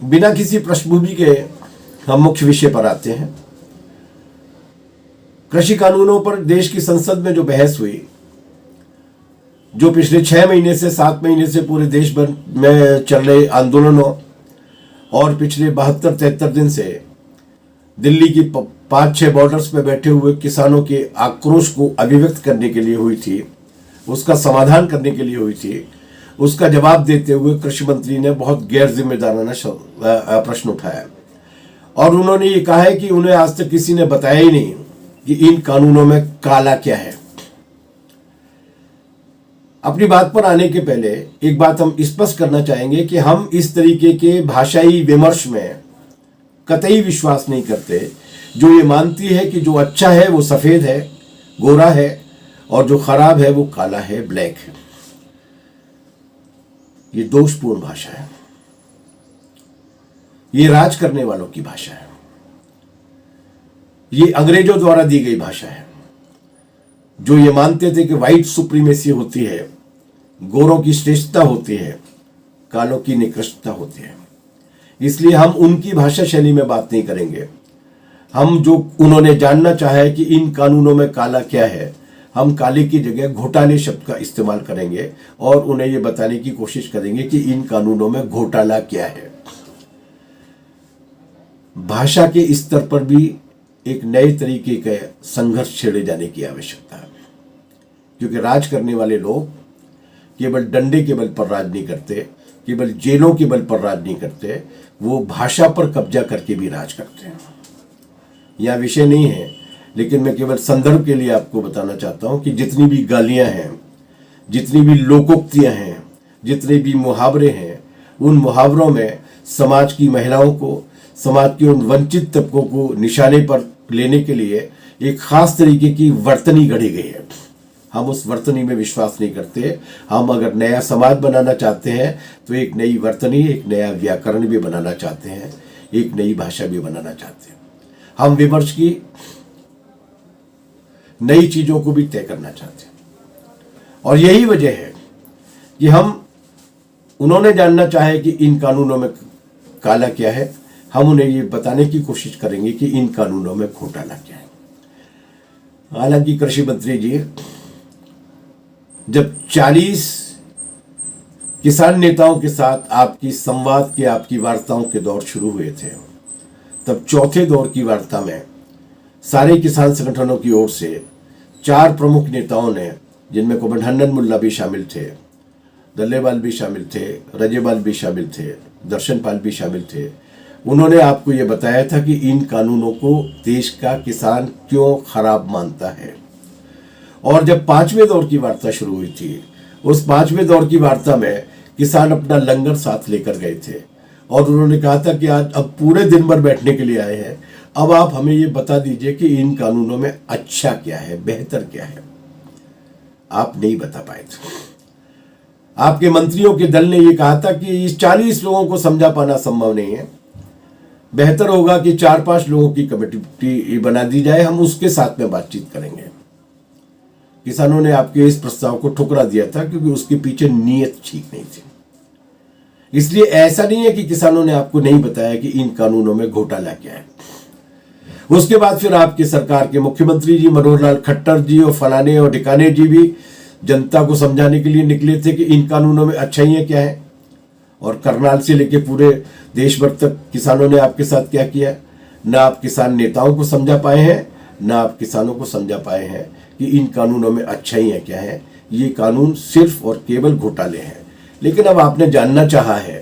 बिना किसी पृष्ठभूमि के हम मुख्य विषय पर आते हैं। कृषि कानूनों पर देश की संसद में जो बहस हुई, जो पिछले 6 महीने से 7 महीने से पूरे देश भर में चल रहे आंदोलनों और पिछले 72-73 दिन से दिल्ली की 5-6 बॉर्डर्स पे बैठे हुए किसानों के आक्रोश को अभिव्यक्त करने के लिए हुई थी, उसका समाधान करने के लिए हुई थी, उसका जवाब देते हुए कृषि मंत्री ने बहुत गैर जिम्मेदाराना प्रश्न उठाया और उन्होंने ये कहा है कि उन्हें आज तक किसी ने बताया ही नहीं कि इन कानूनों में काला क्या है। अपनी बात पर आने के पहले एक बात हम स्पष्ट करना चाहेंगे कि हम इस तरीके के भाषाई विमर्श में कतई विश्वास नहीं करते जो ये मानती है कि जो अच्छा है वो सफेद है, गोरा है, और जो खराब है वो काला है, ब्लैक है। ये दोषपूर्ण भाषा है, ये राज करने वालों की भाषा है, ये अंग्रेजों द्वारा दी गई भाषा है जो ये मानते थे कि व्हाइट सुप्रीमेसी होती है, गोरों की श्रेष्ठता होती है, कालों की निकृष्टता होती है। इसलिए हम उनकी भाषा शैली में बात नहीं करेंगे। हम जो उन्होंने जानना चाहा है कि इन कानूनों में काला क्या है, हम काले की जगह घोटाले शब्द का इस्तेमाल करेंगे और उन्हें ये बताने की कोशिश करेंगे कि इन कानूनों में घोटाला क्या है। भाषा के स्तर पर भी एक नए तरीके का संघर्ष छेड़े जाने की आवश्यकता है, क्योंकि राज करने वाले लोग केवल डंडे के बल पर राज नहीं करते, केवल जेलों के बल पर राज नहीं करते, वो भाषा पर कब्जा करके भी राज करते हैं। यह विषय नहीं है, लेकिन मैं केवल संदर्भ के लिए आपको बताना चाहता हूं कि जितनी भी गालियां हैं, जितनी भी लोकोक्तियां हैं, जितने भी मुहावरे हैं, उन मुहावरों में समाज की महिलाओं को, समाज के उन वंचित तबकों को निशाने पर लेने के लिए एक खास तरीके की वर्तनी गढ़ी गई है। हम उस वर्तनी में विश्वास नहीं करते। हम अगर नया समाज बनाना चाहते हैं तो एक नई वर्तनी, एक नया व्याकरण भी बनाना चाहते हैं, एक नई भाषा भी बनाना चाहते हैं। हम विमर्श की नई चीजों को भी तय करना चाहते हैं और यही वजह है कि उन्होंने जानना चाहे कि इन कानूनों में काला क्या है, हम उन्हें ये बताने की कोशिश करेंगे कि इन कानूनों में घोटाला क्या है। हालांकि कृषि मंत्री जी, जब 40 किसान नेताओं के साथ आपकी संवाद के, आपकी वार्ताओं के दौर शुरू हुए थे, तब चौथे दौर की वार्ता में सारे किसान संगठनों की ओर से 4 प्रमुख नेताओं ने, जिनमें कुमठन्नन मुल्ला भी शामिल थे, दल्लेवाल भी शामिल थे, रजेवाल भी शामिल थे, दर्शनपाल भी शामिल थे, उन्होंने आपको ये बताया था कि इन कानूनों को देश का किसान क्यों खराब मानता है। और जब 5वें दौर की वार्ता शुरू हुई थी, उस 5वें दौर की वार्ता में किसान अपना लंगर साथ लेकर गए थे और उन्होंने कहा था कि आज अब पूरे दिन भर बैठने के लिए आए हैं, अब आप हमें ये बता दीजिए कि इन कानूनों में अच्छा क्या है, बेहतर क्या है। आप नहीं बता पाए थे। आपके मंत्रियों के दल ने ये कहा था कि इस 40 लोगों को समझा पाना संभव नहीं है, बेहतर होगा कि 4-5 लोगों की कमेटी बना दी जाए, हम उसके साथ में बातचीत करेंगे। किसानों ने आपके इस प्रस्ताव को ठुकरा दिया था क्योंकि उसके पीछे नीयत ठीक नहीं थी। इसलिए ऐसा नहीं है कि किसानों ने आपको नहीं बताया कि इन कानूनों में घोटाला क्या है। उसके बाद फिर आपकी सरकार के मुख्यमंत्री जी मनोहर लाल खट्टर जी और फलाने और ढिकाने जी भी जनता को समझाने के लिए निकले थे कि इन कानूनों में अच्छाइयां क्या है, और करनाल से लेके पूरे देश भर तक किसानों ने आपके साथ क्या किया। ना आप किसान नेताओं को समझा पाए हैं, ना आप किसानों को समझा पाए हैं कि इन कानूनों में अच्छाइयां क्या है। ये कानून सिर्फ और केवल घोटाले हैं। लेकिन अब आपने जानना चाहा है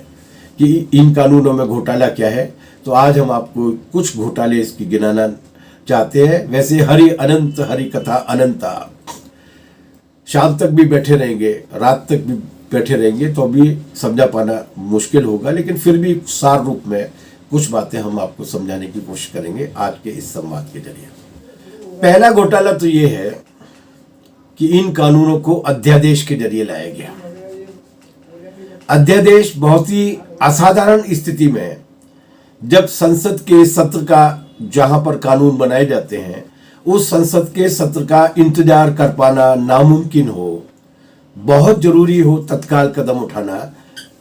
कि इन कानूनों में घोटाला क्या है, तो आज हम आपको कुछ घोटाले इसकी गिनाना चाहते हैं। वैसे हरि अनंत, हरि कथा अनंता, शाम तक भी बैठे रहेंगे, रात तक भी बैठे रहेंगे तो भी समझा पाना मुश्किल होगा, लेकिन फिर भी सार रूप में कुछ बातें हम आपको समझाने की कोशिश करेंगे आज के इस संवाद के जरिए। पहला घोटाला तो ये है कि इन कानूनों को अध्यादेश के जरिए लाया गया। अध्यादेश बहुत ही असाधारण स्थिति में, जब संसद के सत्र का जहां पर कानून बनाए जाते हैं उस संसद के सत्र का इंतजार कर पाना नामुमकिन हो, बहुत जरूरी हो तत्काल कदम उठाना,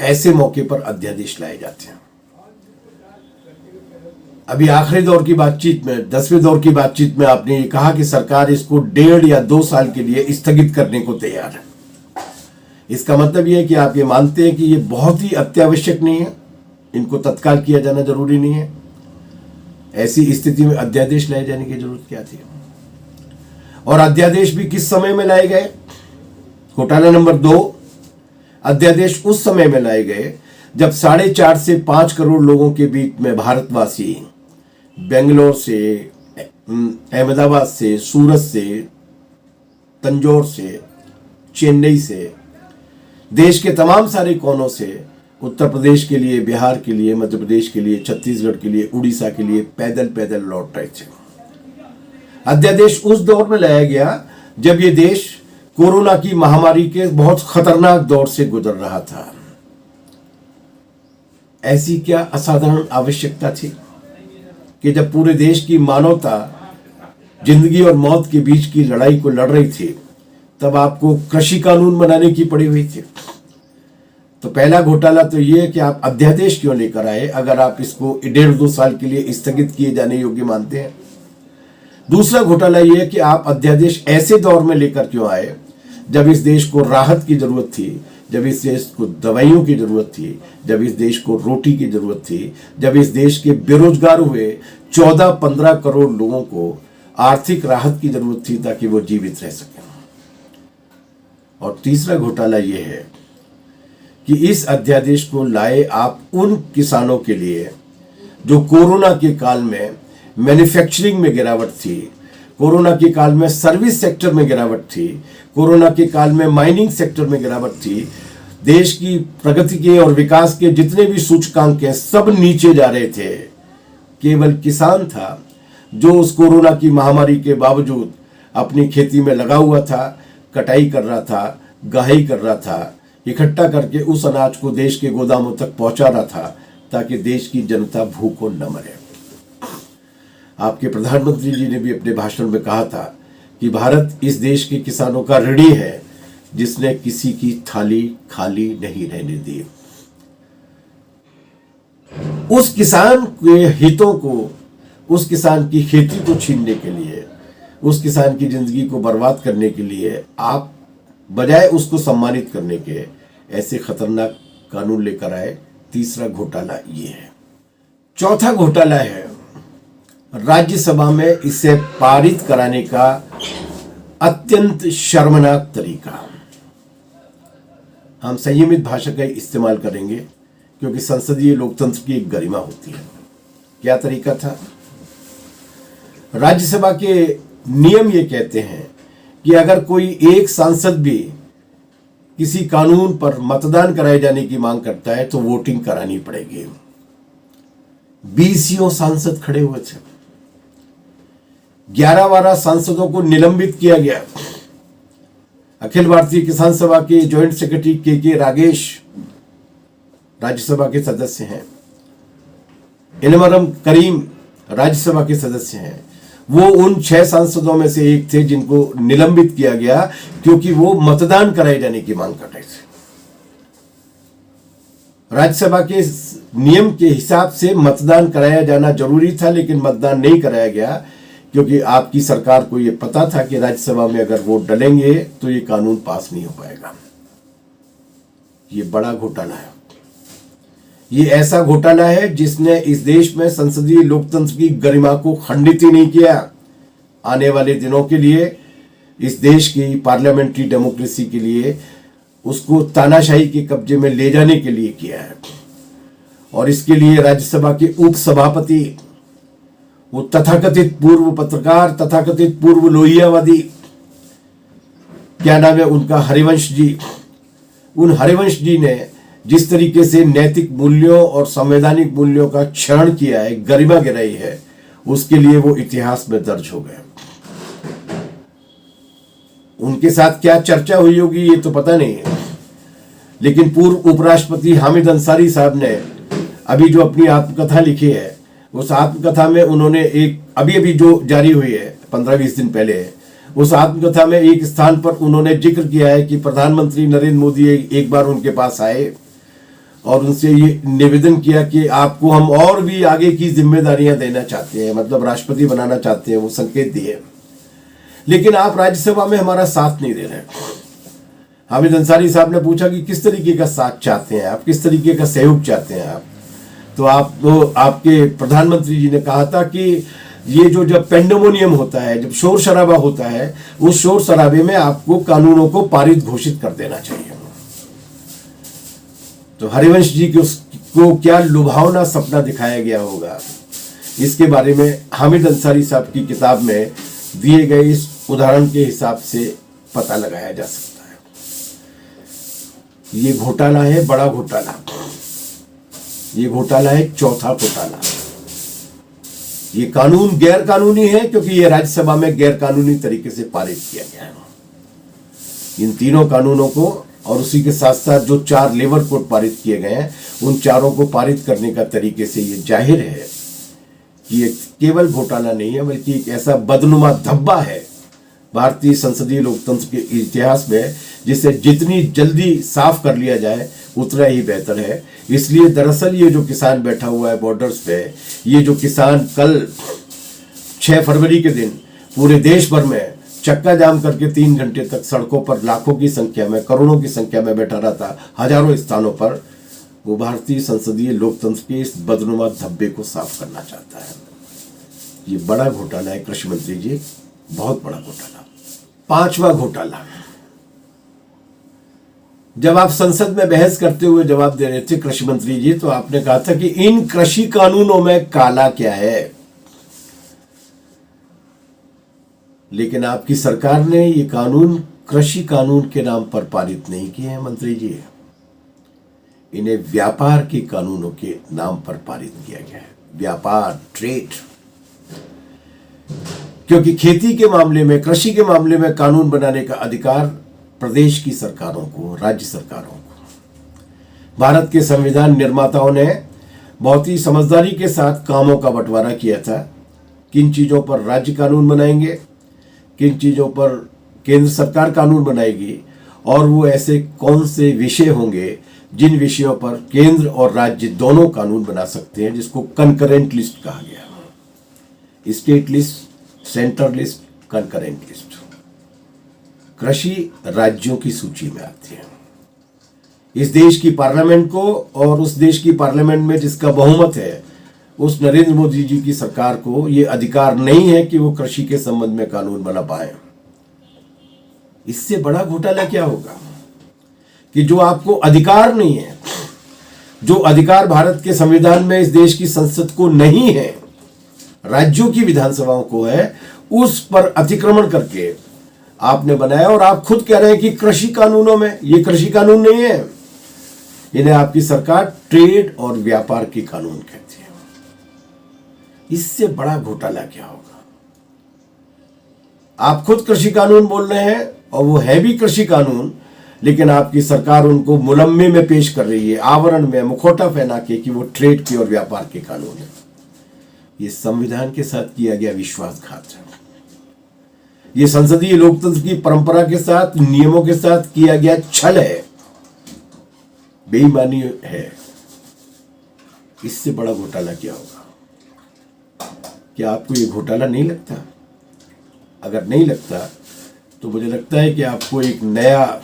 ऐसे मौके पर अध्यादेश लाए जाते हैं। अभी आखिरी दौर की बातचीत में, 10वें दौर की बातचीत में आपने ये कहा कि सरकार इसको 1.5 या 2 साल के लिए स्थगित करने को तैयार है। इसका मतलब ये है कि आप ये मानते हैं कि ये बहुत ही अत्यावश्यक नहीं है, इनको तत्काल किया जाना जरूरी नहीं है। ऐसी स्थिति में अध्यादेश लाए जाने की जरूरत क्या थी? और अध्यादेश भी किस समय में लाए गए? घोटाला नंबर 2, अध्यादेश उस समय में लाए गए जब 4.5 से 5 करोड़ लोगों के बीच में भारतवासी बेंगलोर से, अहमदाबाद से, सूरत से, तंजौर से, चेन्नई से, देश के तमाम सारे कोनों से, उत्तर प्रदेश के लिए, बिहार के लिए, मध्य प्रदेश के लिए, छत्तीसगढ़ के लिए, उड़ीसा के लिए पैदल पैदल लौट रहे थे। अध्यादेश उस दौर में लाया गया जब ये देश कोरोना की महामारी के बहुत खतरनाक दौर से गुजर रहा था। ऐसी क्या असाधारण आवश्यकता थी कि जब पूरे देश की मानवता जिंदगी और मौत के बीच की लड़ाई को लड़ रही थी, तब आपको कृषि कानून बनाने की पड़ी हुई थी? तो पहला घोटाला तो ये है कि आप अध्यादेश क्यों लेकर आए अगर आप इसको 1.5-2 साल के लिए स्थगित किए जाने योग्य मानते हैं। दूसरा घोटाला ये है कि आप अध्यादेश ऐसे दौर में लेकर क्यों आए जब इस देश को राहत की जरूरत थी, जब इस देश को दवाइयों की जरूरत थी, जब इस देश को रोटी की जरूरत थी, जब इस देश के बेरोजगार हुए 14-15 करोड़ लोगों को आर्थिक राहत की जरूरत थी ताकि वो जीवित रह सकें। और तीसरा घोटाला ये है कि इस अध्यादेश को लाए आप उन किसानों के लिए जो कोरोना के काल में मैन्युफैक्चरिंग में गिरावट थी, कोरोना के काल में सर्विस सेक्टर में गिरावट थी, कोरोना के काल में माइनिंग सेक्टर में गिरावट थी। देश की प्रगति के और विकास के जितने भी सूचकांक हैं सब नीचे जा रहे थे। केवल किसान था जो उस कोरोना की महामारी के बावजूद अपनी खेती में लगा हुआ था, कटाई कर रहा था, गहाई कर रहा था, इकट्ठा करके उस अनाज को देश के गोदामों तक पहुंचा रहा था ताकि देश की जनता भूखों न मरे। आपके प्रधानमंत्री जी ने भी अपने भाषण में कहा था कि भारत इस देश के किसानों का ऋणी है जिसने किसी की थाली खाली नहीं रहने दी। उस किसान के हितों को, उस किसान की खेती को छीनने के लिए, उस किसान की जिंदगी को बर्बाद करने के लिए आप बजाय उसको सम्मानित करने के ऐसे खतरनाक कानून लेकर आए। तीसरा घोटाला ये है। चौथा घोटाला है राज्यसभा में इसे पारित कराने का अत्यंत शर्मनाक तरीका। हम संयमित भाषा का इस्तेमाल करेंगे क्योंकि संसदीय लोकतंत्र की एक गरिमा होती है। क्या तरीका था? राज्यसभा के नियम ये कहते हैं कि अगर कोई एक सांसद भी किसी कानून पर मतदान कराए जाने की मांग करता है तो वोटिंग करानी पड़ेगी। 20 सांसद खड़े हुए थे, 11 सांसदों को निलंबित किया गया। अखिल भारतीय किसान सभा के जॉइंट सेक्रेटरी के रागेश राज्यसभा के सदस्य हैं, इनमरम करीम राज्यसभा के सदस्य हैं। वो उन 6 सांसदों में से एक थे जिनको निलंबित किया गया क्योंकि वो मतदान कराए जाने की मांग कर रहे थे। राज्यसभा के नियम के हिसाब से मतदान कराया जाना जरूरी था, लेकिन मतदान नहीं कराया गया क्योंकि आपकी सरकार को यह पता था कि राज्यसभा में अगर वोट डलेंगे तो ये कानून पास नहीं हो पाएगा। ये बड़ा घोटाला है। ये ऐसा घोटाला है जिसने इस देश में संसदीय लोकतंत्र की गरिमा को खंडित ही नहीं किया, आने वाले दिनों के लिए इस देश की पार्लियामेंट्री डेमोक्रेसी के लिए उसको तानाशाही के कब्जे में ले जाने के लिए किया है। और इसके लिए राज्यसभा के उपसभापति, वो तथाकथित पूर्व पत्रकार, तथाकथित पूर्व लोहियावादी, क्या नाम है उनका, हरिवंश जी। उन हरिवंश जी ने जिस तरीके से नैतिक मूल्यों और संवैधानिक मूल्यों का क्षरण किया है, गरिमा गिराई है, उसके लिए वो इतिहास में दर्ज हो गए। उनके साथ क्या चर्चा हुई होगी ये तो पता नहीं है, लेकिन पूर्व उपराष्ट्रपति हामिद अंसारी साहब ने अभी जो अपनी आत्मकथा लिखी है, उस आत्मकथा में उन्होंने एक अभी जो जारी हुई है 15-20 दिन पहले, उस आत्मकथा में एक स्थान पर उन्होंने जिक्र किया है कि प्रधानमंत्री नरेंद्र मोदी एक बार उनके पास आए और उनसे ये निवेदन किया कि आपको हम और भी आगे की जिम्मेदारियां देना चाहते हैं, मतलब राष्ट्रपति बनाना चाहते हैं, वो संकेत दिए, लेकिन आप राज्यसभा में हमारा साथ नहीं दे रहे। हामिद अंसारी साहब ने पूछा कि किस तरीके का साथ चाहते हैं आप, किस तरीके का सहयोग चाहते हैं आप। तो आपके प्रधानमंत्री जी ने कहा था कि ये जब पेंडेमोनियम होता है, जब शोर शराबा होता है, उस शोर शराबे में आपको कानूनों को पारित घोषित कर देना चाहिए। तो हरिवंश जी को क्या लुभावना सपना दिखाया गया होगा, इसके बारे में हामिद अंसारी साहब की किताब में दिए गए इस उदाहरण के हिसाब से पता लगाया जा सकता है। ये घोटाला है बड़ा घोटाला, ये घोटाला है चौथा घोटाला। ये कानून गैर कानूनी है क्योंकि ये राज्यसभा में गैर कानूनी तरीके से पारित किया गया है। इन तीनों कानूनों को और उसी के साथ साथ जो 4 लेबर कोड पारित किए गए हैं, उन चारों को पारित करने का तरीके से ये जाहिर है कि ये केवल घोटाला नहीं है, बल्कि एक ऐसा बदनुमा धब्बा है भारतीय संसदीय लोकतंत्र के इतिहास में, जिसे जितनी जल्दी साफ कर लिया जाए उतना ही बेहतर है। इसलिए दरअसल ये जो किसान बैठा हुआ है बॉर्डर्स पे, ये जो किसान कल 6 फरवरी के दिन पूरे देश भर में चक्का जाम करके 3 घंटे तक सड़कों पर लाखों की संख्या में, करोड़ों की संख्या में बैठा रहा था हजारों स्थानों पर, वो भारतीय संसदीय लोकतंत्र के इस बदनुमा धब्बे को साफ करना चाहता है। ये बड़ा घोटाला है कृषि मंत्री जी, बहुत बड़ा घोटाला। 5वां घोटाला, जब आप संसद में बहस करते हुए जवाब दे रहे थे कृषि मंत्री जी, तो आपने कहा था कि इन कृषि कानूनों में काला क्या है, लेकिन आपकी सरकार ने ये कानून कृषि कानून के नाम पर पारित नहीं किए हैं मंत्री जी, इन्हें व्यापार के कानूनों के नाम पर पारित किया गया है। व्यापार, ट्रेड, क्योंकि खेती के मामले में, कृषि के मामले में कानून बनाने का अधिकार प्रदेश की सरकारों को, राज्य सरकारों को। भारत के संविधान निर्माताओं ने बहुत ही समझदारी के साथ कामों का बंटवारा किया था, किन चीजों पर राज्य कानून बनाएंगे, किन चीजों पर केंद्र सरकार कानून बनाएगी, और वो ऐसे कौन से विषय होंगे जिन विषयों पर केंद्र और राज्य दोनों कानून बना सकते हैं, जिसको कंकरेंट लिस्ट कहा गया। State list, central list, concurrent list. कृषि राज्यों की सूची में आती है। इस देश की पार्लियामेंट को और उस देश की पार्लियामेंट में जिसका बहुमत है, उस नरेंद्र मोदी जी की सरकार को ये अधिकार नहीं है कि वो कृषि के संबंध में कानून बना पाए। इससे बड़ा घोटाला क्या होगा कि जो आपको अधिकार नहीं है, जो अधिकार भारत के संविधान में इस देश की संसद को नहीं है, राज्यों की विधानसभाओं को है, उस पर अतिक्रमण करके आपने बनाया। और आप खुद कह रहे हैं कि कृषि कानूनों में, ये कृषि कानून नहीं है, इन्हें आपकी सरकार ट्रेड और व्यापार के कानून कहती है। इससे बड़ा घोटाला क्या होगा? आप खुद कृषि कानून बोल रहे हैं और वो है भी कृषि कानून, लेकिन आपकी सरकार उनको मुलम्मे में पेश कर रही है, आवरण में मुखौटा पहना के, कि वो ट्रेड की और व्यापार के कानून है। ये संविधान के साथ किया गया विश्वासघात है। ये संसदीय लोकतंत्र की परंपरा के साथ, नियमों के साथ किया गया छल है, बेईमानी है। इससे बड़ा घोटाला क्या होगा? क्या आपको ये घोटाला नहीं लगता? अगर नहीं लगता तो मुझे लगता है कि आपको एक नया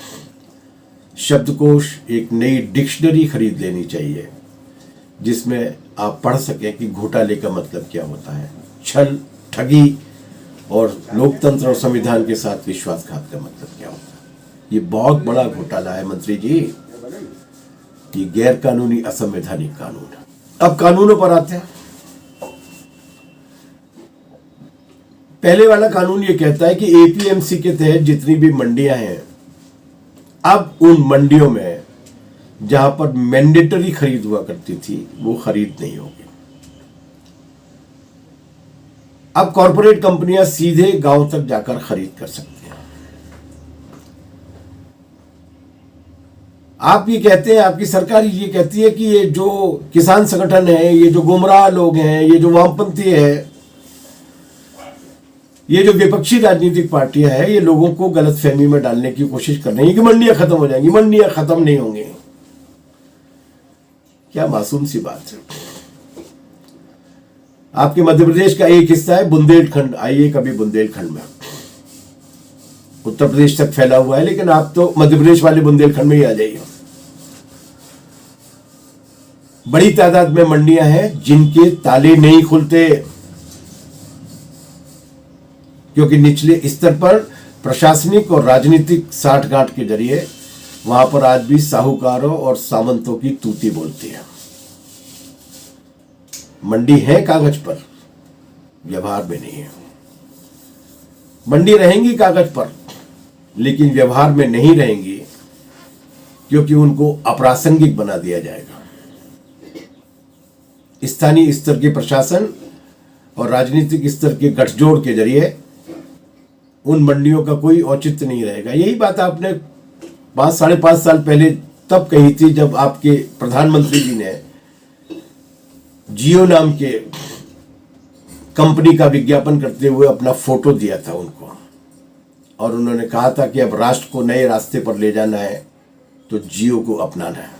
शब्दकोश, एक नई डिक्शनरी खरीद लेनी चाहिए, जिसमें आप पढ़ सकें कि घोटाले का मतलब क्या होता है, छल, ठगी और लोकतंत्र और संविधान के साथ विश्वासघात का मतलब क्या होता है। ये बहुत बड़ा घोटाला है मंत्री जी, ये गैर कानूनी असंवैधानिक कानून है। अब कानूनों पर आते हैं। पहले वाला कानून ये कहता है कि एपीएमसी के तहत जितनी भी मंडियां हैं, अब उन मंडियों में जहां पर मैंडेटरी खरीद हुआ करती थी, वो खरीद नहीं होगी। अब कॉरपोरेट कंपनियां सीधे गांव तक जाकर खरीद कर सकती हैं। आप ये कहते हैं, आपकी सरकार ये कहती है कि ये जो किसान संगठन है, ये जो गुमराह लोग हैं, ये जो वामपंथी है, ये जो विपक्षी राजनीतिक पार्टियां हैं, ये लोगों को गलतफहमी में डालने की कोशिश कर रही है कि मंडियां खत्म हो जाएंगी। मंडियां खत्म नहीं होंगी। क्या मासूम सी बात है। आपके मध्य प्रदेश का एक हिस्सा है बुंदेलखंड, आइए कभी बुंदेलखंड में, उत्तर प्रदेश तक फैला हुआ है, लेकिन आप तो मध्य प्रदेश वाले बुंदेलखंड में ही आ जाइए। बड़ी तादाद में मंडियां हैं जिनके ताले नहीं खुलते, क्योंकि निचले स्तर पर प्रशासनिक और राजनीतिक साठगांठ के जरिए वहां पर आज भी साहूकारों और सामंतों की तूती बोलती है। मंडी है कागज पर, व्यवहार में नहीं है। मंडी रहेंगी कागज पर, लेकिन व्यवहार में नहीं रहेंगी, क्योंकि उनको अप्रासंगिक बना दिया जाएगा। स्थानीय स्तर के प्रशासन और राजनीतिक स्तर के गठजोड़ के जरिए उन मंडियों का कोई औचित्य नहीं रहेगा। यही बात आपने 5-5.5 साल पहले तब कही थी, जब आपके प्रधानमंत्री जी ने जियो नाम के कंपनी का विज्ञापन करते हुए अपना फोटो दिया था उनको, और उन्होंने कहा था कि अब राष्ट्र को नए रास्ते पर ले जाना है तो जियो को अपनाना है।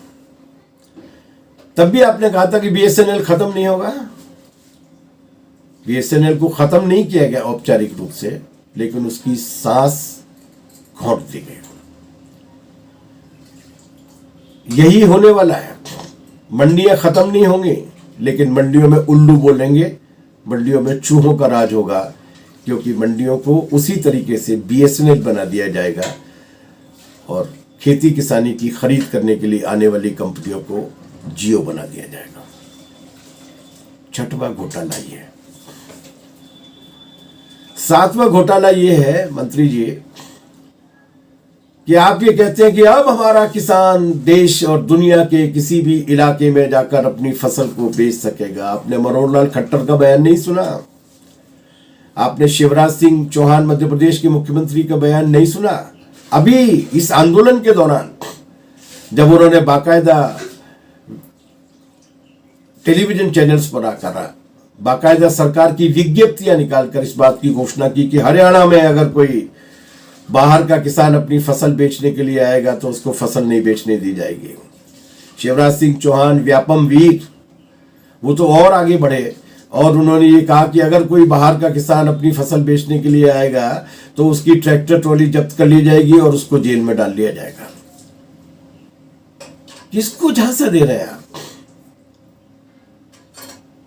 तब भी आपने कहा था कि बीएसएनएल खत्म नहीं होगा। बीएसएनएल को खत्म नहीं किया गया औपचारिक रूप से, लेकिन उसकी सांस घोंट दी गई। यही होने वाला है। मंडियां खत्म नहीं होंगी, लेकिन मंडियों में उल्लू बोलेंगे, मंडियों में चूहों का राज होगा, क्योंकि मंडियों को उसी तरीके से बीएसएनएल बना दिया जाएगा और खेती किसानी की खरीद करने के लिए आने वाली कंपनियों को जियो बना दिया जाएगा। छठवां घोटाला ये है। सातवां घोटाला ये है मंत्री जी कि आप ये कहते हैं कि अब हमारा किसान देश और दुनिया के किसी भी इलाके में जाकर अपनी फसल को बेच सकेगा। आपने मनोहर खट्टर का बयान नहीं सुना? आपने शिवराज सिंह चौहान मध्य प्रदेश के मुख्यमंत्री का बयान नहीं सुना? अभी इस आंदोलन के दौरान जब उन्होंने बाकायदा टेलीविजन चैनल्स पर आकर बाकायदा सरकार की विज्ञप्तियां निकालकर इस बात की घोषणा की कि हरियाणा में अगर कोई बाहर का किसान अपनी फसल बेचने के लिए आएगा तो उसको फसल नहीं बेचने दी जाएगी। शिवराज सिंह चौहान व्यापम वीर, वो तो और आगे बढ़े और उन्होंने ये कहा कि अगर कोई बाहर का किसान अपनी फसल बेचने के लिए आएगा तो उसकी ट्रैक्टर ट्रॉली जब्त कर ली जाएगी और उसको जेल में डाल दिया जाएगा। किसको झांसा दे रहे हैं आप?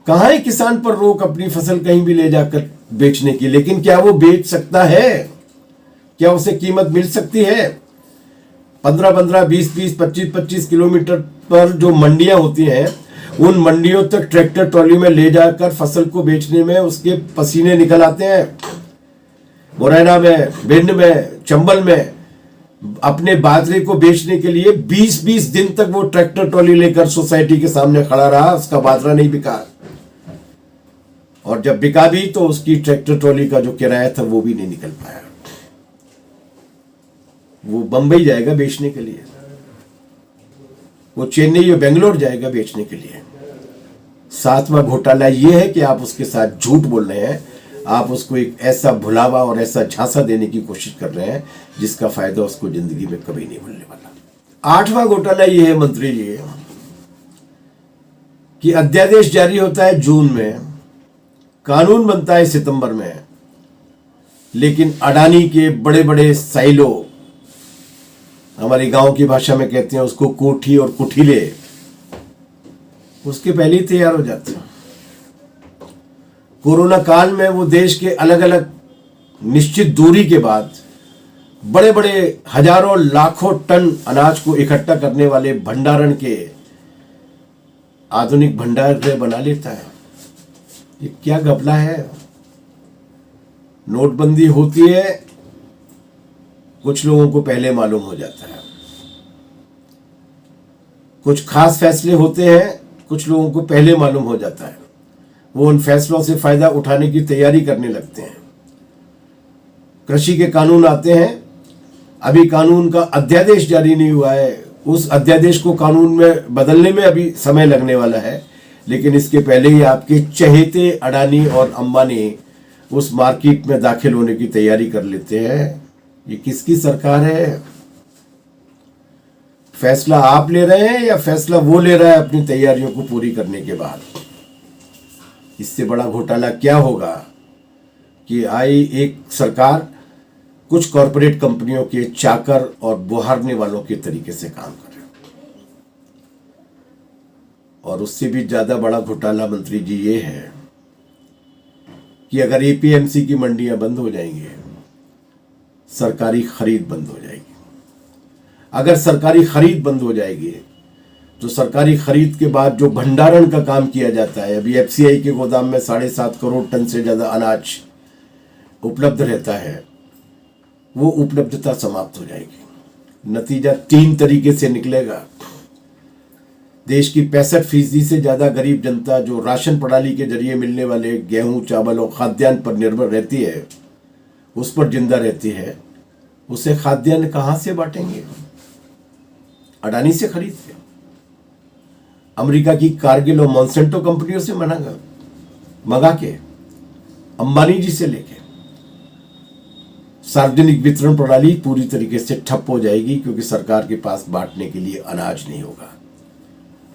कहां है किसान पर रोक अपनी फसल कहीं भी ले जाकर बेचने की? लेकिन क्या वो बेच सकता है? क्या उसे कीमत मिल सकती है? 15-15, 20-20, 25-25 किलोमीटर पर जो मंडियां होती हैं, उन मंडियों तक ट्रैक्टर ट्रॉली में ले जाकर फसल को बेचने में उसके पसीने निकल आते हैं। मुरैना में, भिंड में, चंबल में अपने बाजरे को बेचने के लिए 20-20 दिन तक वो ट्रैक्टर ट्रॉली लेकर सोसाइटी के सामने खड़ा रहा, उसका बाजरा नहीं बिका, और जब बिका भी तो उसकी ट्रैक्टर ट्रॉली का जो किराया था वो भी नहीं निकल पाया। वो बंबई जाएगा बेचने के लिए, वो चेन्नई और बेंगलोर जाएगा बेचने के लिए। सातवां घोटाला ये है कि आप उसके साथ झूठ बोल रहे हैं, आप उसको एक ऐसा भुलावा और ऐसा झांसा देने की कोशिश कर रहे हैं जिसका फायदा उसको जिंदगी में कभी नहीं मिलने वाला। आठवां घोटाला ये है मंत्री जी कि अध्यादेश जारी होता है जून में, कानून बनता है सितंबर में, लेकिन अडानी के बड़े बड़े साइलो, हमारी गांव की भाषा में कहते हैं उसको कोठी और कुठीले, उसके पहले ही तैयार हो जाते हैं। कोरोना काल में वो देश के अलग अलग निश्चित दूरी के बाद बड़े बड़े हजारों लाखों टन अनाज को इकट्ठा करने वाले भंडारण के आधुनिक भंडार गृह बना लेता है। ये क्या घपला है? नोटबंदी होती है, कुछ लोगों को पहले मालूम हो जाता है, कुछ खास फैसले होते हैं, कुछ लोगों को पहले मालूम हो जाता है, वो उन फैसलों से फायदा उठाने की तैयारी करने लगते हैं। कृषि के कानून आते हैं, अभी कानून का अध्यादेश जारी नहीं हुआ है, उस अध्यादेश को कानून में बदलने में अभी समय लगने वाला है, लेकिन इसके पहले ही आपके चहेते अडानी और अंबानी उस मार्केट में दाखिल होने की तैयारी कर लेते हैं। ये किसकी सरकार है? फैसला आप ले रहे हैं या फैसला वो ले रहा है अपनी तैयारियों को पूरी करने के बाद? इससे बड़ा घोटाला क्या होगा कि आई एक सरकार कुछ कॉरपोरेट कंपनियों के चाकर और बुहारने वालों के तरीके से काम कर रहे हो। और उससे भी ज्यादा बड़ा घोटाला मंत्री जी ये है कि अगर एपीएमसी की मंडियां बंद हो जाएंगी, सरकारी खरीद बंद हो जाएगी। अगर सरकारी खरीद बंद हो जाएगी तो सरकारी खरीद के बाद जो भंडारण का काम किया जाता है, अभी एफसीआई के गोदाम में 7.5 करोड़ टन से ज्यादा अनाज उपलब्ध रहता है, वो उपलब्धता समाप्त हो जाएगी। नतीजा 3 तरीके से निकलेगा। देश की 65% से ज्यादा गरीब जनता जो राशन प्रणाली के जरिए मिलने वाले गेहूं, चावल और खाद्यान्न पर निर्भर रहती है, उस पर जिंदा रहती है, उसे खाद्यान्न कहां से बांटेंगे? अडानी से खरीद के, अमेरिका की कारगिल और मॉन्सेंटो कंपनियों से मंगा के, अंबानी जी से लेके। सार्वजनिक वितरण प्रणाली पूरी तरीके से ठप हो जाएगी क्योंकि सरकार के पास बांटने के लिए अनाज नहीं होगा।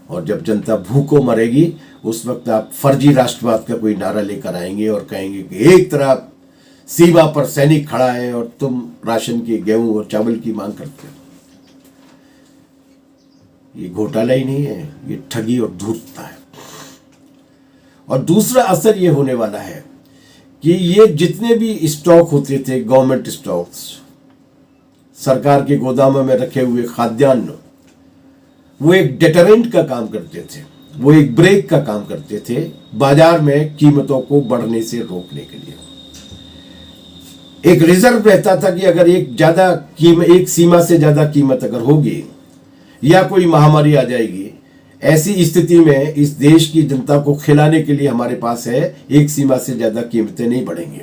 और जब जनता भूखों मरेगी उस वक्त आप फर्जी राष्ट्रवाद का कोई नारा लेकर आएंगे और कहेंगे कि एक तरफ सीमा पर सैनिक खड़ा है और तुम राशन की, गेहूं और चावल की मांग करते हो। ये घोटाला ही नहीं है, ये ठगी और धूर्तता है। और दूसरा असर ये होने वाला है कि ये जितने भी स्टॉक होते थे, गवर्नमेंट स्टॉक्स, सरकार के गोदामों में रखे हुए खाद्यान्न, वो एक डेटरेंट का काम करते थे, वो एक ब्रेक का काम करते थे बाजार में कीमतों को बढ़ने से रोकने के लिए। एक रिजर्व रहता था कि अगर एक सीमा से ज्यादा कीमत अगर होगी या कोई महामारी आ जाएगी, ऐसी स्थिति में इस देश की जनता को खिलाने के लिए हमारे पास है, एक सीमा से ज्यादा कीमतें नहीं बढ़ेंगी।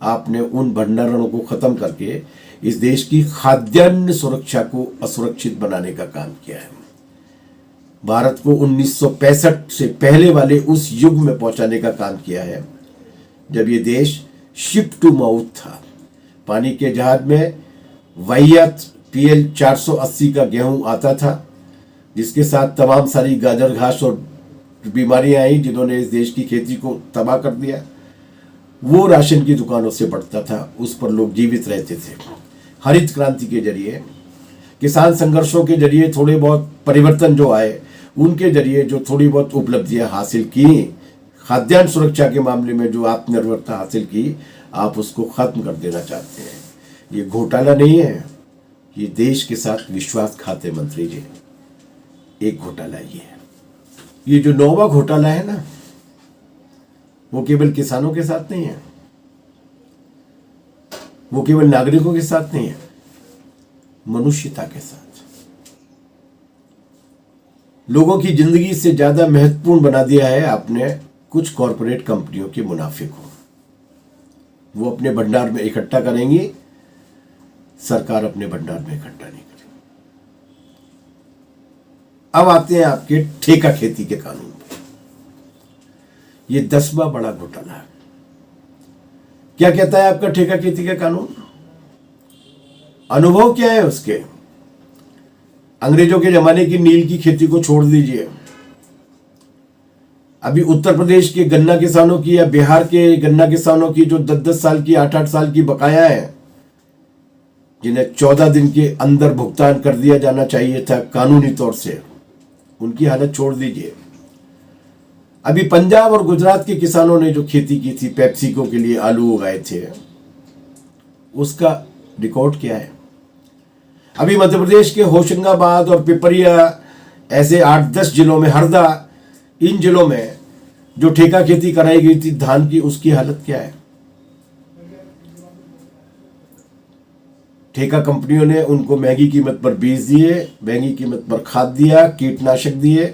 आपने उन भंडारणों को खत्म करके इस देश की खाद्यान्न सुरक्षा को असुरक्षित बनाने का काम किया है। भारत को 1965 से पहले वाले उस युग में पहुंचाने का काम किया है जब ये देश शिप टू माउथ था। पानी के जहाज में वाहियात PL 480 का गेहूं आता था, जिसके साथ तमाम सारी गाजर घास और बीमारियां आई जिन्होंने इस देश की खेती को तबाह कर दिया। वो राशन की दुकानों से बढ़ता था, उस पर लोग जीवित रहते थे। हरित क्रांति के जरिए, किसान संघर्षों के जरिए थोड़े बहुत परिवर्तन जो आए, उनके जरिए जो थोड़ी बहुत उपलब्धियां हासिल की, खाद्यान्न सुरक्षा के मामले में जो आत्मनिर्भरता हासिल की, आप उसको खत्म कर देना चाहते हैं। ये घोटाला नहीं है, ये देश के साथ विश्वासघात है मंत्री जी। एक घोटाला ये है। ये जो 9वां घोटाला है ना, वो केवल किसानों के साथ नहीं है, वो केवल नागरिकों के साथ नहीं है, मनुष्यता के साथ। लोगों की जिंदगी से ज्यादा महत्वपूर्ण बना दिया है आपने कुछ कॉरपोरेट कंपनियों के मुनाफे को। वो अपने भंडार में इकट्ठा करेंगी, सरकार अपने भंडार में इकट्ठा नहीं करेगी। अब आते हैं आपके ठेका खेती के कानून पर। यह 10वां बड़ा घोटाला है। क्या कहता है आपका ठेका खेती का कानून? अनुभव क्या है उसके? अंग्रेजों के जमाने की नील की खेती को छोड़ दीजिए। अभी उत्तर प्रदेश के गन्ना किसानों की या बिहार के गन्ना किसानों की जो 10-10 साल की, 8-8 साल की बकाया है, जिन्हें 14 दिन के अंदर भुगतान कर दिया जाना चाहिए था कानूनी तौर से, उनकी हालत छोड़ दीजिए। अभी पंजाब और गुजरात के किसानों ने जो खेती की थी, पेप्सिको के लिए आलू उगाए थे, उसका रिकॉर्ड क्या है? अभी मध्य प्रदेश के होशंगाबाद और पिपरिया, ऐसे 8-10 जिलों में, हरदा, इन जिलों में जो ठेका खेती कराई गई थी धान की, उसकी हालत क्या है? ठेका कंपनियों ने उनको महंगी कीमत पर बीज दिए, महंगी कीमत पर खाद दिया, कीटनाशक दिए,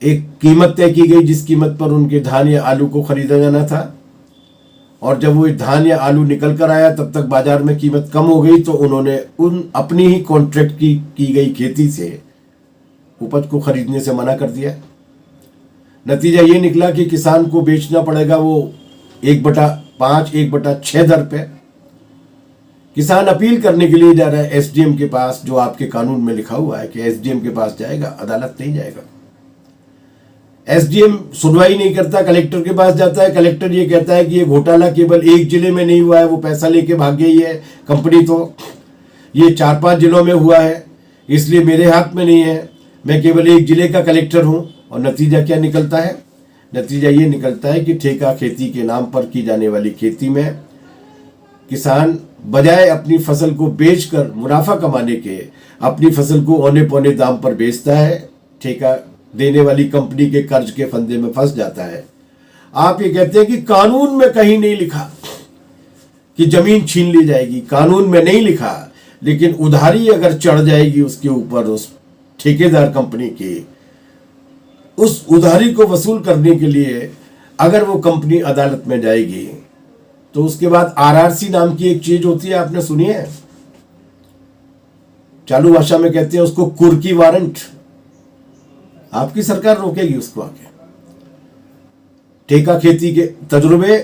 एक कीमत तय की गई जिस कीमत पर उनके धान या आलू को खरीदा जाना था, और जब वो धान या आलू निकल कर आया तब तक बाजार में कीमत कम हो गई, तो उन्होंने उन अपनी ही कॉन्ट्रैक्ट की गई खेती से उपज को खरीदने से मना कर दिया। नतीजा ये निकला कि किसान को बेचना पड़ेगा वो 1/5, 1/6 दर पे। किसान अपील करने के लिए जा रहा है एसडीएम के पास, जो आपके कानून में लिखा हुआ है कि एसडीएम के पास जाएगा, अदालत नहीं जाएगा। एसडीएम सुनवाई नहीं करता, कलेक्टर के पास जाता है। कलेक्टर ये कहता है कि ये घोटाला केवल एक जिले में नहीं हुआ है, वो पैसा लेके भाग गई है कंपनी, तो ये 4-5 जिलों में हुआ है, इसलिए मेरे हाथ में नहीं है, मैं केवल एक जिले का कलेक्टर हूं। और नतीजा क्या निकलता है? नतीजा ये निकलता है कि ठेका खेती के नाम पर की जाने वाली खेती में किसान बजाय अपनी फसल को बेचकर मुनाफा कमाने के अपनी फसल को औने पौने दाम पर बेचता है, ठेका देने वाली कंपनी के कर्ज के फंदे में फंस जाता है। आप ये कहते हैं कि कानून में कहीं नहीं लिखा कि जमीन छीन ली जाएगी, कानून में नहीं लिखा, लेकिन उधारी अगर चढ़ जाएगी उसके ऊपर, उस ठेकेदार कंपनी की, उस उधारी को वसूल करने के लिए अगर वो कंपनी अदालत में जाएगी, तो उसके बाद आरआरसी नाम की एक चीज होती है, आपने सुनी है? चालू भाषा में कहते हैं उसको कुर्की वारंट। आपकी सरकार रोकेगी उसको आगे। ठेका खेती के तजुर्बे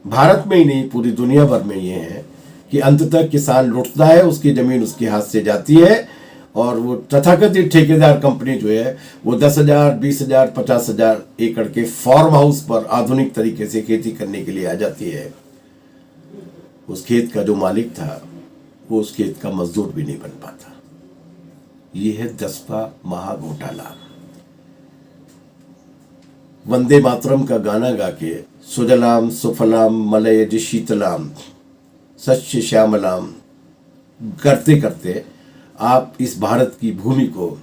भारत में ही नहीं पूरी दुनिया भर में ये है कि अंततः किसान लुटता है, उसकी जमीन उसके हाथ से जाती है और वो तथाकथित ठेकेदार कंपनी जो है वो 10,000, 20,000, 50,000 एकड़ के फार्म हाउस पर आधुनिक तरीके से खेती करने के लिए आ जाती है। उस खेत का जो मालिक था वो उस खेत का मजदूर भी नहीं बन पाता। ये है 10वां महाघोटाला। वंदे मातरम का गाना गा के सुजलाम सुफलाम मलयज शीतलाम सच्च श्यामलाम करते करते आप इस भारत की भूमि को,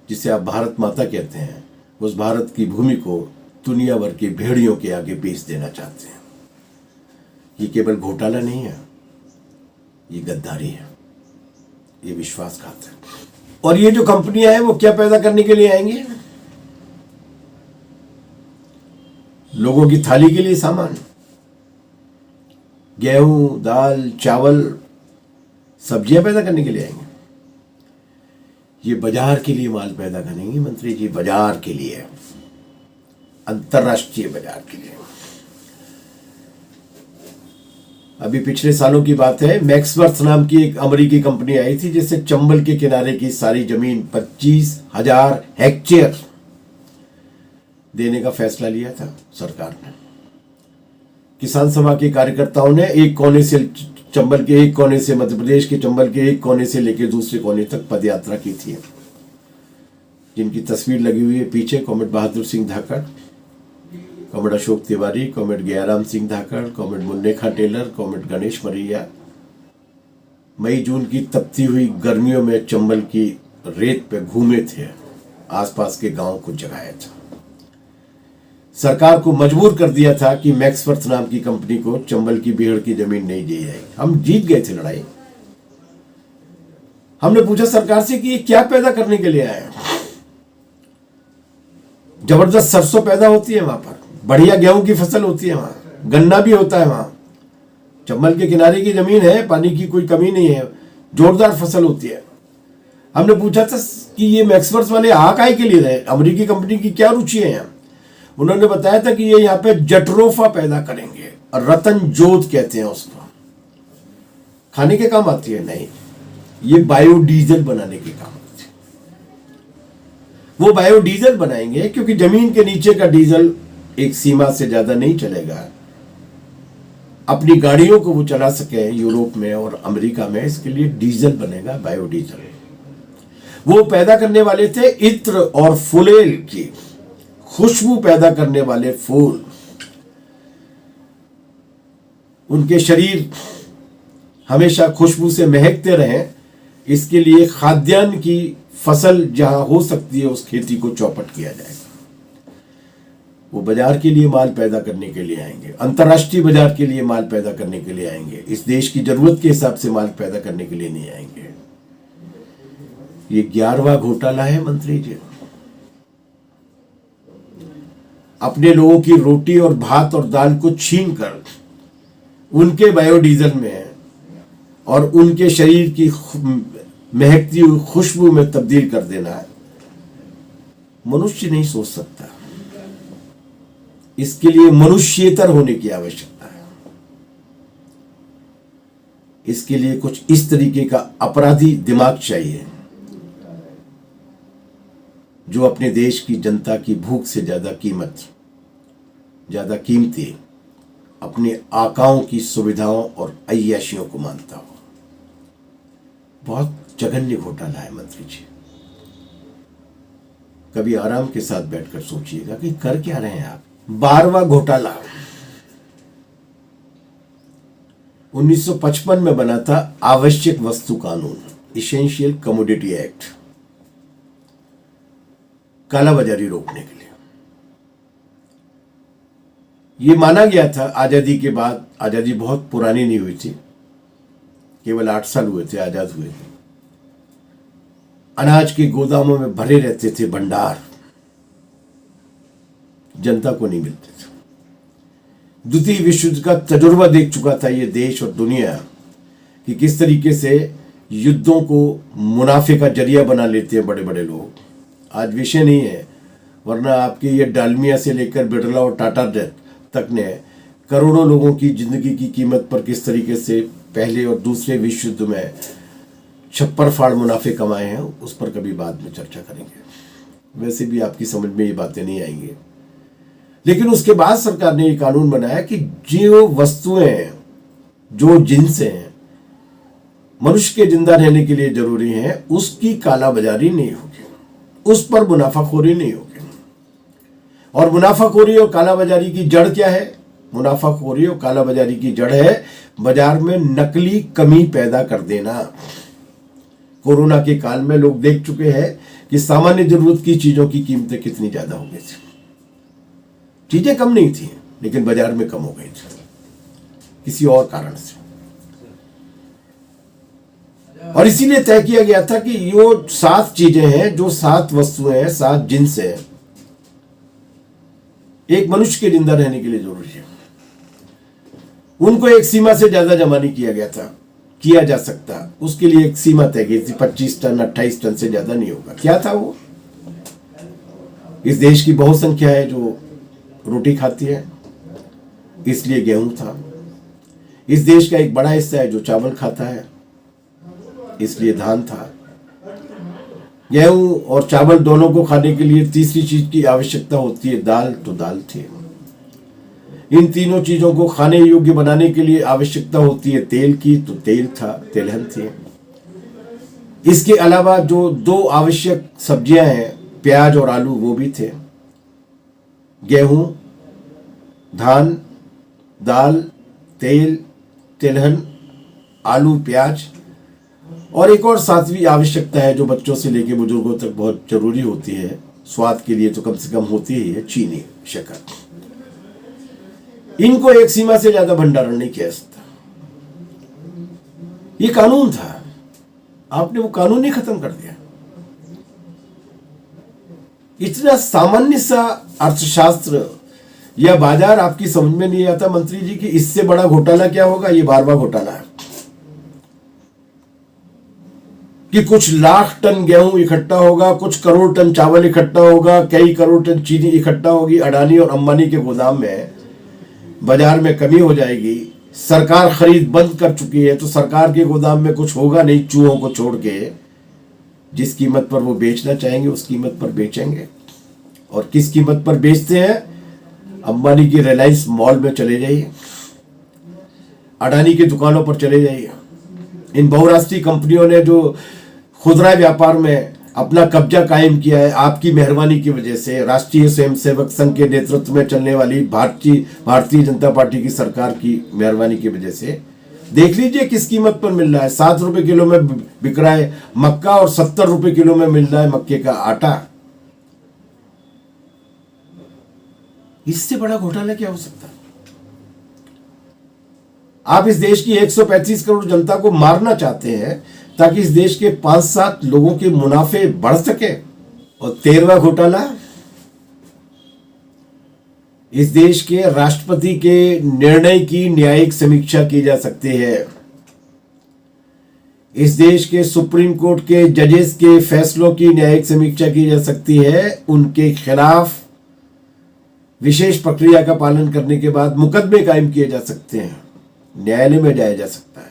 जिसे आप भारत माता कहते हैं, उस भारत की भूमि को दुनिया भर के भेड़ियों के आगे बेच देना चाहते हैं। ये केवल घोटाला नहीं है, ये गद्दारी है, ये विश्वासघात है। और ये जो कंपनियां हैं वो क्या पैदा करने के लिए आएंगी? लोगों की थाली के लिए सामान, गेहूं, दाल, चावल, सब्जियां पैदा करने के लिए आएंगे। ये बाजार के लिए माल पैदा करेंगे मंत्री जी, बाजार के लिए, अंतरराष्ट्रीय बाजार के लिए। अभी पिछले सालों की बात है, मैक्सवर्थ नाम की एक अमेरिकी कंपनी आई थी जिससे चंबल के किनारे की सारी जमीन 25,000 हेक्टेयर देने का फैसला लिया था सरकार ने। किसान सभा के कार्यकर्ताओं ने एक कोने से, चंबल के एक कोने से, मध्य प्रदेश के चंबल के एक कोने से लेकर दूसरे कोने तक पदयात्रा की थी, जिनकी तस्वीर लगी हुई है पीछे। कॉमरेड बहादुर सिंह धाकड़, कॉमरेड अशोक तिवारी, कॉमरेड गयाराम सिंह धाकड़, कॉमरेड मुन्नेखा टेलर, कॉमरेड गणेश मरैया मई जून की तपती हुई गर्मियों में चंबल की रेत पे घूमे थे, आसपास के गांव को जगाया था। सरकार को मजबूर कर दिया था कि मैक्सवर्थ नाम की कंपनी को चंबल की बीहड़ की जमीन नहीं दी जाएगी। हम जीत गए थे लड़ाई। हमने पूछा सरकार से कि ये क्या पैदा करने के लिए आए? जबरदस्त सरसों पैदा होती है वहां पर, बढ़िया गेहूं की फसल होती है वहां, गन्ना भी होता है वहां, चंबल के किनारे की जमीन है, पानी की कोई कमी नहीं है, जोरदार फसल होती है। हमने पूछा था कि ये मैक्सवर्थ वाले आ काहे के लिए रहे, अमेरिकी कंपनी की क्या रुचि है यहाँ? उन्होंने बताया था कि ये यहाँ पे जटरोफा पैदा करेंगे, और रतन जोत कहते हैं उसको, खाने के काम आती है नहीं, ये बायोडीजल बनाने के काम आती है। वो बायोडीजल बनाएंगे क्योंकि जमीन के नीचे का डीजल एक सीमा से ज्यादा नहीं चलेगा, अपनी गाड़ियों को वो चला सके यूरोप में और अमेरिका में, इसके लिए डीजल बनेगा, बायोडीजल। वो पैदा करने वाले थे इत्र और फुलेल की खुशबू पैदा करने वाले फूल। उनके शरीर हमेशा खुशबू से महकते रहें, इसके लिए खाद्यान्न की फसल जहां हो सकती है उस खेती को चौपट किया जाएगा। वो बाजार के लिए माल पैदा करने के लिए आएंगे, अंतर्राष्ट्रीय बाजार के लिए माल पैदा करने के लिए आएंगे, इस देश की जरूरत के हिसाब से माल पैदा करने के लिए नहीं आएंगे। ये 11वां घोटाला है मंत्री जी। अपने लोगों की रोटी और भात और दाल को छीन कर उनके बायोडीजल में और उनके शरीर की महकती हुई खुशबू में तब्दील कर देना है, मनुष्य नहीं सोच सकता। इसके लिए मनुष्येतर होने की आवश्यकता है। इसके लिए कुछ इस तरीके का अपराधी दिमाग चाहिए जो अपने देश की जनता की भूख से ज्यादा कीमती अपने आकाओं की सुविधाओं और अय्याशियों को मानता हो। बहुत जघन्य घोटाला है मंत्री जी। कभी आराम के साथ बैठकर सोचिएगा कि कर क्या रहे हैं आप। 12वां घोटाला 1955 में बना था आवश्यक वस्तु कानून, इसेंशियल कमोडिटी एक्ट, कालाबाजारी रोकने के लिए। यह माना गया था आजादी के बाद, आजादी बहुत पुरानी नहीं हुई थी, केवल 8 साल हुए थे आजाद हुए थे, अनाज के गोदामों में भरे रहते थे भंडार, जनता को नहीं मिलते थे। द्वितीय विश्व युद्ध का तजुर्बा देख चुका था ये देश और दुनिया कि किस तरीके से युद्धों को मुनाफे का जरिया बना लेते हैं बड़े बड़े लोग। आज विषय नहीं है, वरना आपके ये डालमिया से लेकर बिरला और टाटा तक ने करोड़ों लोगों की जिंदगी की कीमत पर किस तरीके से पहले और दूसरे विश्व युद्ध में छप्पर फाड़ मुनाफे कमाए हैं, उस पर कभी बाद में चर्चा करेंगे। वैसे भी आपकी समझ में ये बातें नहीं आएंगी। लेकिन उसके बाद सरकार ने ये कानून बनाया कि जो वस्तुएं, जो जिन्स हैं मनुष्य के जिंदा रहने के लिए जरूरी हैं, उसकी कालाबाजारी नहीं होगी, उस पर मुनाफाखोरी नहीं होगी। और मुनाफाखोरी और कालाबाजारी की जड़ क्या है? मुनाफाखोरी और कालाबाजारी की जड़ है बाजार में नकली कमी पैदा कर देना। कोरोना के काल में लोग देख चुके हैं कि सामान्य जरूरत की चीजों की कीमतें कितनी ज्यादा हो गई थी। चीजें कम नहीं थी, लेकिन बाजार में कम हो गई थी किसी और कारण से। और इसीलिए तय किया गया था कि ये 7 चीजें हैं, जो 7 वस्तुएं हैं, 7 जिन्स हैं, एक मनुष्य के जिंदा रहने के लिए जरूरी है। उनको एक सीमा से ज्यादा जमा नहीं किया जा सकता। उसके लिए एक सीमा तय की थी, 25 टन 28 टन से ज्यादा नहीं होगा। क्या था वो? इस देश की बहुसंख्या है जो रोटी खाती है, इसलिए गेहूं था। इस देश का एक बड़ा हिस्सा है जो चावल खाता है, इसलिए धान था। गेहूं और चावल दोनों को खाने के लिए तीसरी चीज की आवश्यकता होती है, दाल, तो दाल थी। इन तीनों चीजों को खाने योग्य बनाने के लिए आवश्यकता होती है तेल की, तो तेल था, तेलहन थी। इसके अलावा जो 2 आवश्यक सब्जियां हैं, प्याज और आलू, वो भी थे। गेहूं, धान, दाल, तेल, तिलहन, आलू, प्याज, और एक और 7वीं आवश्यकता है जो बच्चों से लेकर बुजुर्गों तक बहुत जरूरी होती है, स्वाद के लिए तो कम से कम होती ही है, चीनी, शक्कर। इनको एक सीमा से ज्यादा भंडारण नहीं किया जा सकता। ये कानून था, आपने वो कानून ही खत्म कर दिया। इतना सामान्य सा अर्थशास्त्र या बाजार आपकी समझ में नहीं आता मंत्री जी कि इससे बड़ा घोटाला क्या होगा। ये 12वां घोटाला है कि कुछ लाख टन गेहूं इकट्ठा होगा, कुछ करोड़ टन चावल इकट्ठा होगा, कई करोड़ टन चीनी इकट्ठा होगी। अडानी और अंबानी के गोदाम में बाजार में कमी हो जाएगी। सरकार खरीद बंद कर चुकी है, तो सरकार के गोदाम में कुछ होगा नहीं, चूहों को छोड़ के। जिस कीमत पर वो बेचना चाहेंगे उस कीमत पर बेचेंगे। और किस कीमत पर बेचते हैं? अंबानी की रिलायंस मॉल में चले जाइए, अडानी की दुकानों पर चले जाइए। इन बहुराष्ट्रीय कंपनियों ने जो खुदरा व्यापार में अपना कब्जा कायम किया है, आपकी मेहरबानी की वजह से, राष्ट्रीय स्वयंसेवक संघ के नेतृत्व में चलने वाली भारतीय जनता पार्टी की सरकार की मेहरबानी की वजह से। देख लीजिए किस कीमत पर मिल रहा है। 7 रुपए किलो में बिक रहा है मक्का और 70 रुपए किलो में मिल रहा है मक्के का आटा। इससे बड़ा घोटाला क्या हो सकता है? आप इस देश की 135 करोड़ जनता को मारना चाहते हैं ताकि इस देश के 5-7 लोगों के मुनाफे बढ़ सके। और 13वां घोटाला, इस देश के राष्ट्रपति के निर्णय की न्यायिक समीक्षा की जा सकती है। इस देश के सुप्रीम कोर्ट के जजेस के फैसलों की न्यायिक समीक्षा की जा सकती है। उनके खिलाफ विशेष प्रक्रिया का पालन करने के बाद मुकदमे कायम किए जा सकते हैं, न्यायालय में जाया जा सकता है।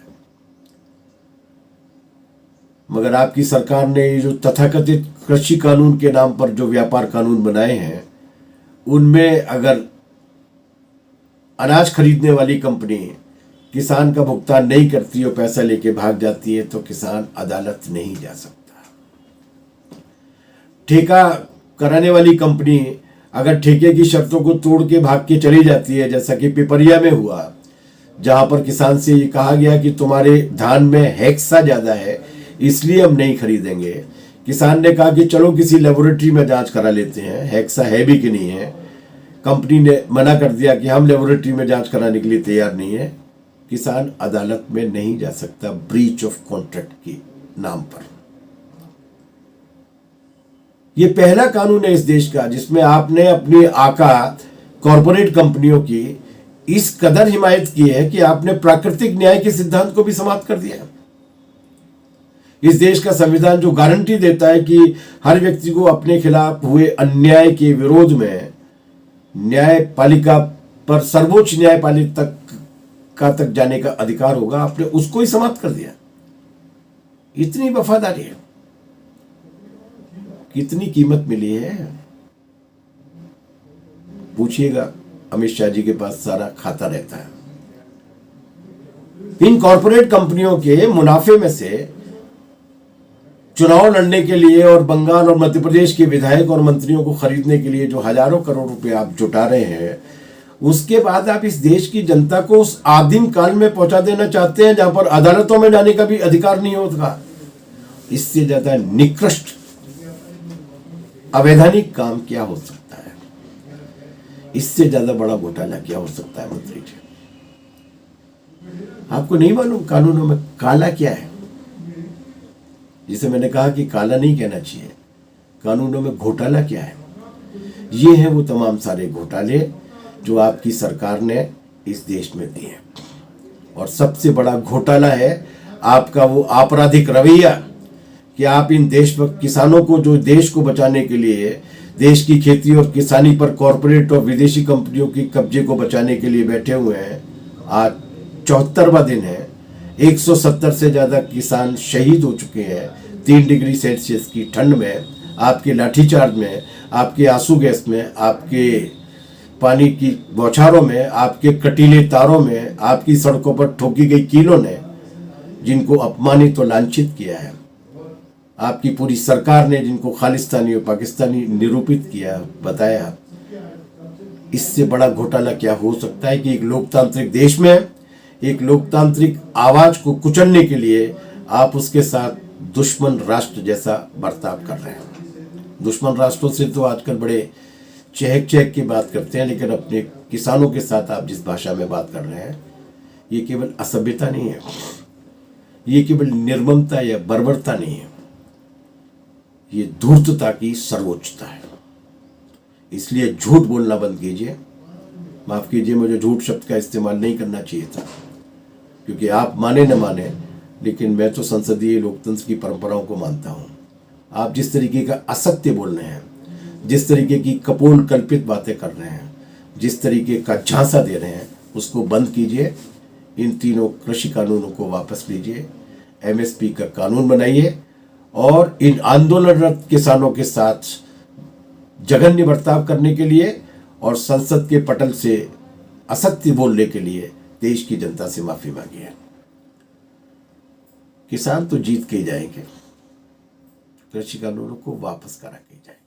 मगर आपकी सरकार ने ये जो तथाकथित कृषि कानून के नाम पर जो व्यापार कानून बनाए हैं, उनमें अगर अनाज खरीदने वाली कंपनी किसान का भुगतान नहीं करती और पैसा लेके भाग जाती है, तो किसान अदालत नहीं जा सकता। ठेका कराने वाली कंपनी अगर ठेके की शर्तों को तोड़ के भाग के चली जाती है, जैसा कि पिपरिया में हुआ, जहां पर किसान से ये कहा गया कि तुम्हारे धान में हेक्सा ज्यादा है इसलिए हम नहीं खरीदेंगे। किसान ने कहा कि चलो किसी लेबोरेटरी में जांच करा लेते हैं, हेक्सा है भी कि नहीं है। कंपनी ने मना कर दिया कि हम लेबोरेटरी में जांच कराने के लिए तैयार नहीं है। किसान अदालत में नहीं जा सकता ब्रीच ऑफ कॉन्ट्रैक्ट के नाम पर। यह पहला कानून है इस देश का जिसमें आपने अपनी आका कॉरपोरेट कंपनियों की इस कदर हिमायत की है कि आपने प्राकृतिक न्याय के सिद्धांत को भी समाप्त कर दिया। इस देश का संविधान जो गारंटी देता है कि हर व्यक्ति को अपने खिलाफ हुए अन्याय के विरोध में न्यायपालिका पर सर्वोच्च न्यायपालिका तक जाने का अधिकार होगा, आपने उसको ही समाप्त कर दिया। इतनी वफादारी है, कितनी कीमत मिली है पूछिएगा। अमित शाह जी के पास सारा खाता रहता है। इन कॉरपोरेट कंपनियों के मुनाफे में से चुनाव लड़ने के लिए और बंगाल और मध्य प्रदेश के विधायक और मंत्रियों को खरीदने के लिए जो हजारों करोड़ रुपए आप जुटा रहे हैं, उसके बाद आप इस देश की जनता को उस आदिम काल में पहुंचा देना चाहते हैं जहां पर अदालतों में जाने का भी अधिकार नहीं होता। इससे ज्यादा निकृष्ट अवैधानिक काम क्या हो सकता है? इससे ज्यादा बड़ा घोटाला क्या हो सकता है? मंत्री जी, आपको नहीं मालूम कानूनों में काला क्या है? जिसे मैंने कहा कि काला नहीं कहना चाहिए, कानूनों में घोटाला क्या है? ये है वो तमाम सारे घोटाले जो आपकी सरकार ने इस देश में दिए। और सबसे बड़ा घोटाला है आपका वो आपराधिक रवैया कि आप इन देशभक्त किसानों को, जो देश को बचाने के लिए, देश की खेती और किसानी पर कॉरपोरेट और विदेशी कंपनियों की कब्जे को बचाने के लिए बैठे हुए हैं। आज 74वां दिन है, 170 से ज्यादा किसान शहीद हो चुके हैं 3 डिग्री सेल्सियस की ठंड में, आपके लाठीचार्ज में, आपके आंसू गैस में, आपके पानी की बौछारों में, आपके कटीले तारों में, आपकी सड़कों पर ठोकी गई कीलों ने जिनको अपमानित और लांछित किया है, आपकी पूरी सरकार ने जिनको खालिस्तानी और पाकिस्तानी निरूपित किया, बताया। इससे बड़ा घोटाला क्या हो सकता है कि एक लोकतांत्रिक देश में एक लोकतांत्रिक आवाज को कुचलने के लिए आप उसके साथ दुश्मन राष्ट्र जैसा बर्ताव कर रहे हैं। दुश्मन राष्ट्रों से तो आजकल बड़े चहक चहक की बात करते हैं, लेकिन अपने किसानों के साथ आप जिस भाषा में बात कर रहे हैं, ये केवल असभ्यता नहीं है, ये केवल निर्ममता या बर्बरता नहीं है, ये धूर्तता की सर्वोच्चता है। इसलिए झूठ बोलना बंद कीजिए। माफ कीजिए, मुझे झूठ शब्द का इस्तेमाल नहीं करना चाहिए था, क्योंकि आप माने न माने, लेकिन मैं तो संसदीय लोकतंत्र की परंपराओं को मानता हूं। आप जिस तरीके का असत्य बोल रहे हैं, जिस तरीके की कपोल कल्पित बातें कर रहे हैं, जिस तरीके का झांसा दे रहे हैं, उसको बंद कीजिए। इन तीनों कृषि कानूनों को वापस लीजिए, एमएसपी का कानून बनाइए और इन आंदोलनरत किसानों के साथ जघन्य बर्ताव करने के लिए और संसद के पटल से असत्य बोलने के लिए देश की जनता से माफी मांगी है। किसान तो जीत के ही जाएंगे, कृषि कानूनों को वापस करा के जाएंगे।